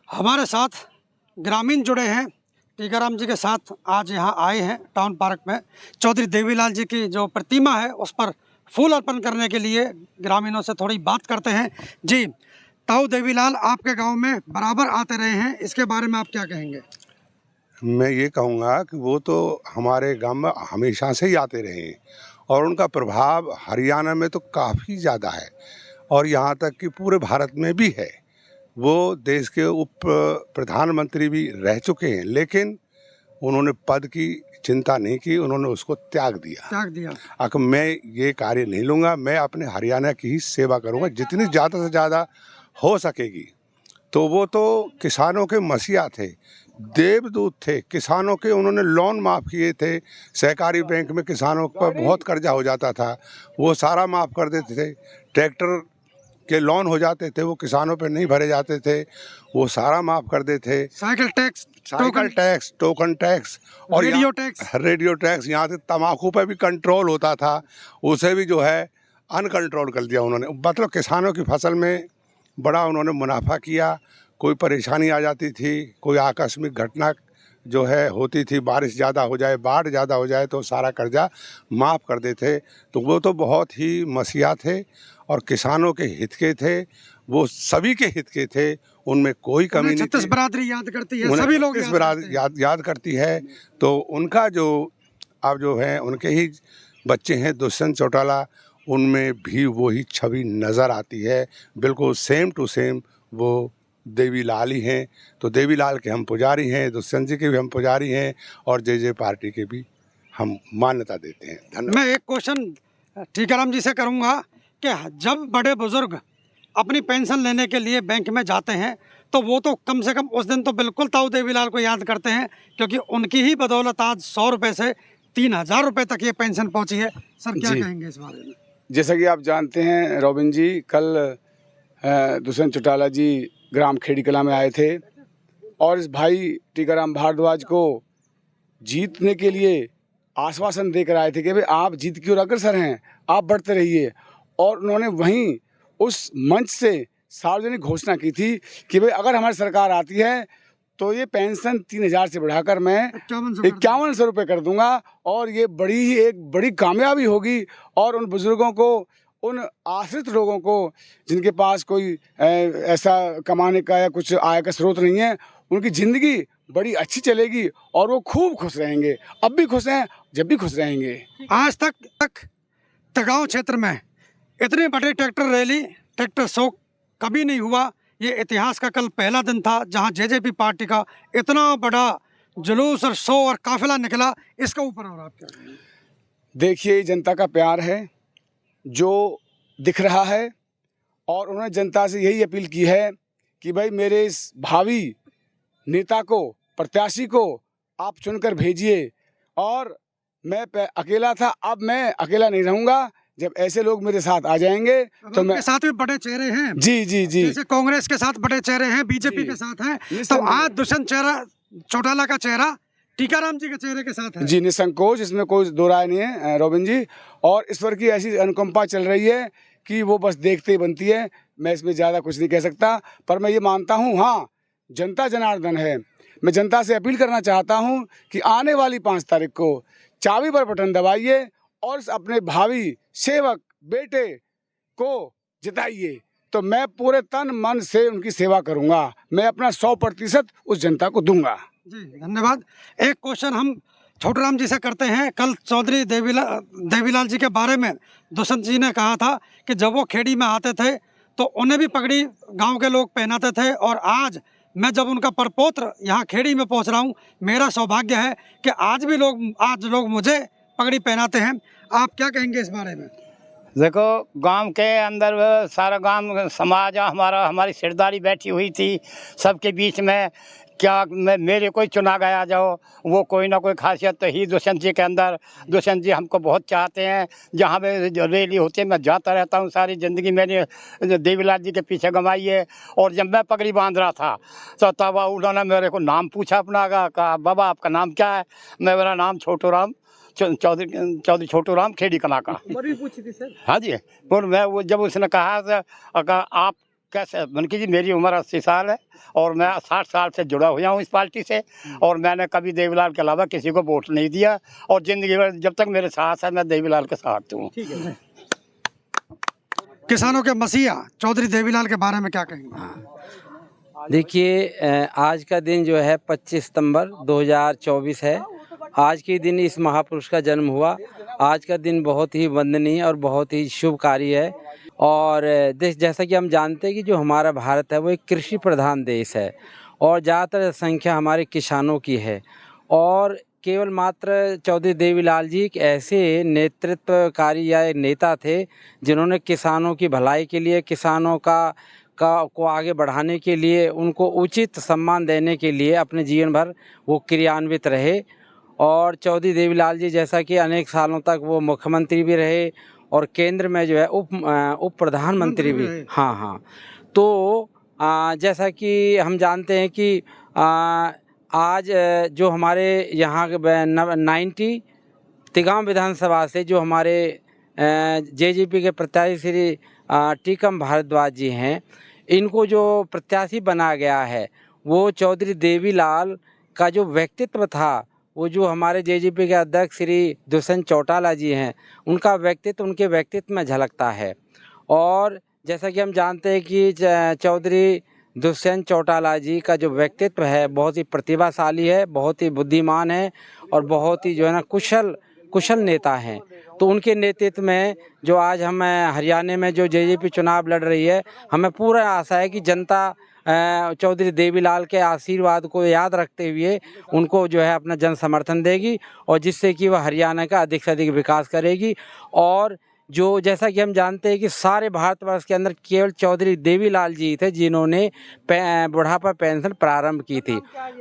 हमारे साथ ग्रामीण जुड़े हैं, टीकाराम जी के साथ आज यहाँ आए हैं टाउन पार्क में। चौधरी देवीलाल जी की जो प्रतिमा है उस पर फूल अर्पण करने के लिए ग्रामीणों से थोड़ी बात करते हैं। जी, ताऊ देवीलाल आपके गांव में बराबर आते रहे हैं, इसके बारे में आप क्या कहेंगे? मैं ये कहूँगा कि वो तो हमारे गांव में हमेशा से ही आते रहे हैं और उनका प्रभाव हरियाणा में तो काफ़ी ज़्यादा है और यहाँ तक कि पूरे भारत में भी है। वो देश के उप प्रधानमंत्री भी रह चुके हैं, लेकिन उन्होंने पद की चिंता नहीं की, उन्होंने उसको त्याग दिया। अब मैं ये कार्य नहीं लूँगा, मैं अपने हरियाणा की ही सेवा करूँगा जितनी ज़्यादा से ज़्यादा हो सकेगी। तो वो तो किसानों के मसीहा थे, देवदूत थे किसानों के। उन्होंने लोन माफ़ किए थे, सहकारी बैंक में किसानों पर बहुत कर्जा हो जाता था, वो सारा माफ़ कर देते थे। ट्रैक्टर के लोन हो जाते थे, वो किसानों पे नहीं भरे जाते थे, वो सारा माफ़ कर देते थे। साइकिल टैक्स, टोकन टैक्स और रेडियो टैक्स, यहाँ से तम्बाकू पर भी कंट्रोल होता था, उसे भी जो है अनकंट्रोल कर दिया उन्होंने। मतलब किसानों की फसल में बड़ा उन्होंने मुनाफा किया। कोई परेशानी आ जाती थी, कोई आकस्मिक घटना जो है होती थी, बारिश ज़्यादा हो जाए, बाढ़ ज़्यादा हो जाए तो सारा कर्जा माफ़ कर देते। तो वो तो बहुत ही मसीहा थे और किसानों के हित के थे, वो सभी के हित के थे, उनमें कोई कमी नहीं थी। 36 बरादरी याद करती है, सभी लोग याद करती है। तो उनका जो अब जो है उनके ही बच्चे हैं दुष्यंत चौटाला, उनमें भी वही छवि नज़र आती है, बिल्कुल सेम टू सेम वो देवीलाल ही हैं। तो देवीलाल के हम पुजारी हैं, दुष्यंत जी के भी हम पुजारी हैं और जे पार्टी के भी हम मान्यता देते हैं। धन्यवाद। मैं एक क्वेश्चन टीकाराम जी से करूंगा कि जब बड़े बुजुर्ग अपनी पेंशन लेने के लिए बैंक में जाते हैं तो वो तो कम से कम उस दिन तो बिल्कुल ताऊ देवीलाल को याद करते हैं, क्योंकि उनकी ही बदौलत आज 100 रुपये से 3000 रुपये तक ये पेंशन पहुंची है। सर क्या कहेंगे इस बारे में? जैसा कि आप जानते हैं रॉबिन जी, कल दुष्यंत चौटाला जी ग्राम खेड़ी कला में आए थे और इस भाई टीकाराम भारद्वाज को जीतने के लिए आश्वासन देकर आए थे कि भाई आप जीत की ओर अग्रसर हैं, आप बढ़ते रहिए। और उन्होंने वहीं उस मंच से सार्वजनिक घोषणा की थी कि भाई अगर हमारी सरकार आती है तो ये पेंशन 3000 से बढ़ाकर मैं 5100 रुपये कर दूंगा और ये एक बड़ी कामयाबी होगी। और उन बुजुर्गों को, उन आश्रित लोगों को जिनके पास कोई ऐसा कमाने का या कुछ आय का स्रोत नहीं है, उनकी ज़िंदगी बड़ी अच्छी चलेगी और वो खूब खुश रहेंगे। अब भी खुश हैं, जब भी खुश रहेंगे। आज तक तगांव क्षेत्र में इतने बड़े ट्रैक्टर रैली, ट्रैक्टर शो कभी नहीं हुआ। ये इतिहास का कल पहला दिन था जहां जेजेपी पार्टी का इतना बड़ा जुलूस और शो और काफिला निकला। इसका ऊपर और आप क्या कहेंगे? देखिए, जनता का प्यार है जो दिख रहा है और उन्होंने जनता से यही अपील की है कि भाई मेरे इस भावी नेता को, प्रत्याशी को आप चुनकर भेजिए। और मैं अकेला था, अब मैं अकेला नहीं रहूँगा। जब ऐसे लोग मेरे साथ आ जाएंगे तो मैं साथ भी बड़े चेहरे हैं। जी जी जी, जैसे कांग्रेस के साथ बड़े चेहरे हैं, बीजेपी के साथ हैं, तो आज दुष्यंत चौटाला का चेहरा टीकाराम जी के चेहरे के साथ है। जी, निसंकोच, इसमें कोई दो राय नहीं है रॉबिन जी। और ईश्वर की ऐसी अनुकंपा चल रही है कि वो बस देखते ही बनती है। मैं इसमें ज़्यादा कुछ नहीं कह सकता, पर मैं ये मानता हूँ, हाँ, जनता जनार्दन है। मैं जनता से अपील करना चाहता हूँ कि आने वाली 5 तारीख को चाबी पर बटन दबाइए और अपने भावी सेवक बेटे को जिताइए। तो मैं पूरे तन मन से उनकी सेवा करूँगा, मैं अपना 100% उस जनता को दूंगा। जी, धन्यवाद। एक क्वेश्चन हम छोटूराम जी से करते हैं। कल चौधरी देवीलाल जी के बारे में दुष्यंत जी ने कहा था कि जब वो खेड़ी में आते थे तो उन्हें भी पगड़ी गांव के लोग पहनाते थे, और आज मैं जब उनका परपौत्र यहाँ खेड़ी में पहुँच रहा हूँ, मेरा सौभाग्य है कि आज लोग मुझे पगड़ी पहनाते हैं। आप क्या कहेंगे इस बारे में? देखो, गांव के अंदर सारा गांव समाज हमारी सिरदारी बैठी हुई थी सबके बीच में। क्या मेरे कोई चुना गया जो वो कोई ना कोई खासियत तो ही दुष्यंत जी के अंदर। दुष्यंत जी हमको बहुत चाहते हैं, जहाँ पे रैली होती है मैं जाता रहता हूँ। सारी ज़िंदगी मैंने देवीलाल जी के पीछे गंवाई है। और जब मैं पगड़ी बांध रहा था तो तब उन्होंने मेरे को नाम पूछा अपना का, कहा बाबा आपका नाम क्या है? मेरा नाम चौधरी छोटूराम खेड़ी कला का। पूछी थी सर। हाँ जी, और मैं वो जब उसने कहा आप कैसे बल्कि जी मेरी उम्र 80 साल है और मैं 60 साल से जुड़ा हुआ हूँ इस पार्टी से, और मैंने कभी देवीलाल के अलावा किसी को वोट नहीं दिया, और ज़िंदगी भर जब तक मेरे साथ है मैं देवीलाल के साथ हूँ। किसानों के मसीहा चौधरी देवीलाल के बारे में क्या कहेंगे? देखिए, आज का दिन जो है 25 सितंबर 2024 है। आज के दिन इस महापुरुष का जन्म हुआ। आज का दिन बहुत ही वंदनीय और बहुत ही शुभकारी है। और देश, जैसा कि हम जानते हैं कि जो हमारा भारत है वो एक कृषि प्रधान देश है और ज़्यादातर संख्या हमारे किसानों की है। और केवल मात्र चौधरी देवीलाल जी एक ऐसे नेतृत्वकारी या एक नेता थे जिन्होंने किसानों की भलाई के लिए, किसानों को आगे बढ़ाने के लिए, उनको उचित सम्मान देने के लिए अपने जीवन भर वो क्रियान्वित रहे। और चौधरी देवीलाल जी जैसा कि अनेक सालों तक वो मुख्यमंत्री भी रहे और केंद्र में जो है उप प्रधानमंत्री भी। हाँ। तो जैसा कि हम जानते हैं कि आज जो हमारे यहाँ 90 तिगांव विधानसभा से जो हमारे जेजेपी के प्रत्याशी श्री टीकम भारद्वाज जी हैं, इनको जो प्रत्याशी बनाया गया है वो चौधरी देवीलाल का जो व्यक्तित्व था, वो जो हमारे जेजेपी के अध्यक्ष श्री दुष्यंत चौटाला जी हैं, उनका व्यक्तित्व उनके व्यक्तित्व में झलकता है। और जैसा कि हम जानते हैं कि चौधरी दुष्यंत चौटाला जी का जो व्यक्तित्व है बहुत ही प्रतिभाशाली है, बहुत ही बुद्धिमान है और बहुत ही जो है ना कुशल नेता हैं। तो उनके नेतृत्व में जो आज हम हरियाणा में जो जेजेपी चुनाव लड़ रही है, हमें पूरा आशा है कि जनता चौधरी देवीलाल के आशीर्वाद को याद रखते हुए उनको जो है अपना जन समर्थन देगी और जिससे कि वह हरियाणा का अधिक से अधिक विकास करेगी। और जो जैसा कि हम जानते हैं कि सारे भारतवर्ष के अंदर केवल चौधरी देवीलाल जी थे जिन्होंने बुढ़ापा पेंशन प्रारंभ की थी।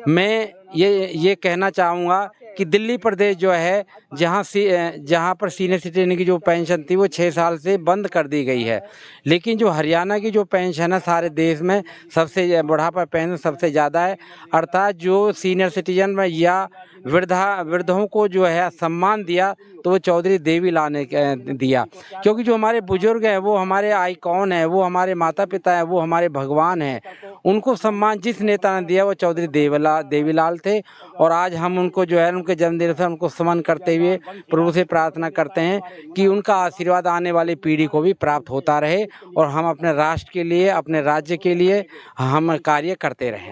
मैं ये कहना चाहूँगा कि दिल्ली प्रदेश जो है जहाँ पर सीनियर सिटीजन की जो पेंशन थी वो 6 साल से बंद कर दी गई है, लेकिन जो हरियाणा की जो पेंशन है सारे देश में सबसे बुढ़ापा पेंशन सबसे ज़्यादा है। अर्थात जो सीनियर सिटीजन में या वृद्धों को जो है सम्मान दिया तो वो चौधरी देवीलाल ने दिया, क्योंकि जो हमारे बुजुर्ग हैं वो हमारे आइकॉन हैं, वो हमारे माता पिता हैं, वो हमारे भगवान हैं। उनको सम्मान जिस नेता ने दिया वो चौधरी देवीलाल थे। और आज हम उनको जो है उनके जन्मदिन से उनको स्मरण करते हुए प्रभु से प्रार्थना करते हैं कि उनका आशीर्वाद आने वाली पीढ़ी को भी प्राप्त होता रहे और हम अपने राष्ट्र के लिए, अपने राज्य के लिए हम कार्य करते रहें।